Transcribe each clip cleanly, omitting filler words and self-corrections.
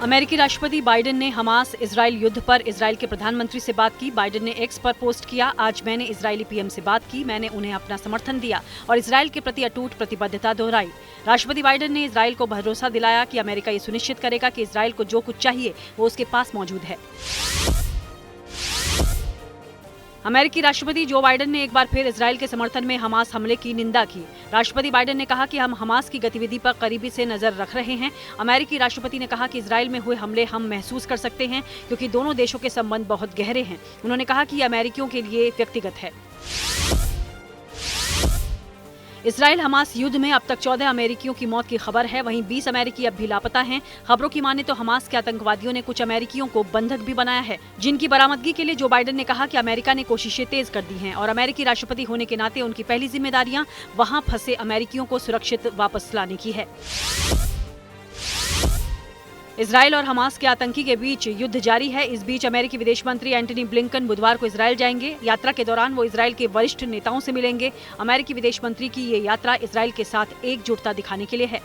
अमेरिकी राष्ट्रपति बाइडेन ने हमास इजराइल युद्ध पर इजराइल के प्रधानमंत्री से बात की। बाइडेन ने एक्स पर पोस्ट किया, आज मैंने इजरायली पीएम से बात की, मैंने उन्हें अपना समर्थन दिया और इजराइल के प्रति अटूट प्रतिबद्धता दोहराई। राष्ट्रपति बाइडेन ने इजराइल को भरोसा दिलाया कि अमेरिका ये सुनिश्चित करेगा कि इजराइल को जो कुछ चाहिए वो उसके पास मौजूद है। अमेरिकी राष्ट्रपति जो बाइडेन ने एक बार फिर इजराइल के समर्थन में हमास हमले की निंदा की। राष्ट्रपति बाइडेन ने कहा कि हम हमास की गतिविधि पर करीबी से नजर रख रहे हैं। अमेरिकी राष्ट्रपति ने कहा कि इजराइल में हुए हमले हम महसूस कर सकते हैं क्योंकि दोनों देशों के संबंध बहुत गहरे हैं। उन्होंने कहा कि ये अमेरिकियों के लिए व्यक्तिगत है। इजराइल हमास युद्ध में अब तक 14 अमेरिकियों की मौत की खबर है, वहीं 20 अमेरिकी अब भी लापता हैं। खबरों की माने तो हमास के आतंकवादियों ने कुछ अमेरिकियों को बंधक भी बनाया है, जिनकी बरामदगी के लिए जो बाइडेन ने कहा कि अमेरिका ने कोशिशें तेज कर दी हैं और अमेरिकी राष्ट्रपति होने के नाते उनकी पहली जिम्मेदारियां वहां फंसे अमेरिकियों को सुरक्षित वापस लाने की है। इजराइल और हमास के आतंकी के बीच युद्ध जारी है। इस बीच अमेरिकी विदेश मंत्री एंटनी ब्लिंकन बुधवार को इजराइल जाएंगे। यात्रा के दौरान वो इजराइल के वरिष्ठ नेताओं से मिलेंगे। अमेरिकी विदेश मंत्री की ये यात्रा इजराइल के साथ एकजुटता दिखाने के लिए है।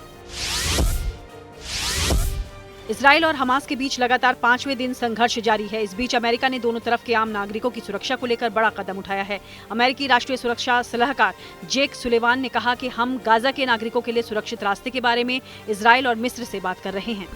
इजराइल और हमास के बीच लगातार 5वें दिन संघर्ष जारी है। इस बीच अमेरिका ने दोनों तरफ के आम नागरिकों की सुरक्षा को लेकर बड़ा कदम उठाया है। अमेरिकी राष्ट्रीय सुरक्षा सलाहकार जेक सुलेवान ने कहा कि हम गाजा के नागरिकों के लिए सुरक्षित रास्ते के बारे में इजराइल और मिस्र से बात कर रहे हैं।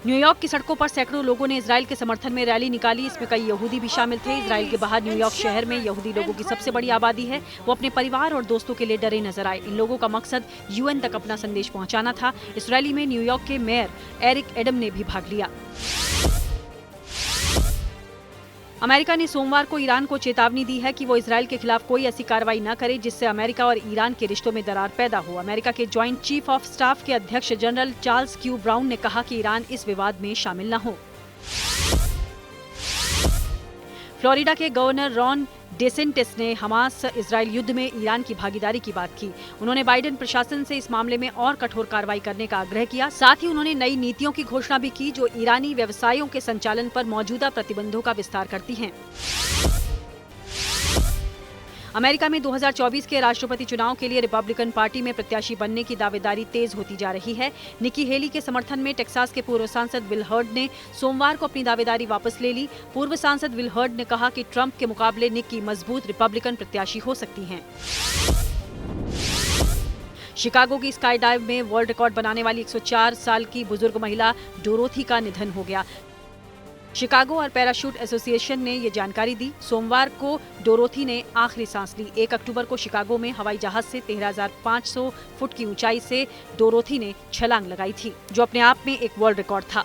न्यूयॉर्क की सड़कों पर सैकड़ों लोगों ने इजराइल के समर्थन में रैली निकाली। इसमें कई यहूदी भी शामिल थे। इजराइल के बाहर न्यूयॉर्क शहर में यहूदी लोगों की सबसे बड़ी आबादी है। वो अपने परिवार और दोस्तों के लिए डरे नजर आए। इन लोगों का मकसद यूएन तक अपना संदेश पहुंचाना था। इस रैली में न्यूयॉर्क के मेयर एरिक एडम ने भी भाग लिया। अमेरिका ने सोमवार को ईरान को चेतावनी दी है कि वो इजराइल के खिलाफ कोई ऐसी कार्रवाई न करे जिससे अमेरिका और ईरान के रिश्तों में दरार पैदा हो। अमेरिका के जॉइंट चीफ ऑफ स्टाफ के अध्यक्ष जनरल चार्ल्स क्यू ब्राउन ने कहा कि ईरान इस विवाद में शामिल न हो। फ्लोरिडा के गवर्नर रॉन डेसेंटिस ने हमास इजराइल युद्ध में ईरान की भागीदारी की बात की। उन्होंने बाइडेन प्रशासन से इस मामले में और कठोर कार्रवाई करने का आग्रह किया। साथ ही उन्होंने नई नीतियों की घोषणा भी की जो ईरानी व्यवसायों के संचालन पर मौजूदा प्रतिबंधों का विस्तार करती हैं। अमेरिका में 2024 के राष्ट्रपति चुनाव के लिए रिपब्लिकन पार्टी में प्रत्याशी बनने की दावेदारी तेज होती जा रही है। निकी हेली के समर्थन में टेक्सास के पूर्व सांसद विल हर्ड ने सोमवार को अपनी दावेदारी वापस ले ली। पूर्व सांसद विल हर्ड ने कहा कि ट्रंप के मुकाबले निकी मजबूत रिपब्लिकन प्रत्याशी हो सकती हैं। शिकागो की स्काई डाइव में वर्ल्ड रिकॉर्ड बनाने वाली 104 साल की बुजुर्ग महिला डोरोथी का निधन हो गया। शिकागो और पैराशूट एसोसिएशन ने ये जानकारी दी। सोमवार को डोरोथी ने आखिरी सांस ली। 1 अक्टूबर को शिकागो में हवाई जहाज से 13,500 फुट की ऊंचाई से डोरोथी ने छलांग लगाई थी, जो अपने आप में एक वर्ल्ड रिकॉर्ड था।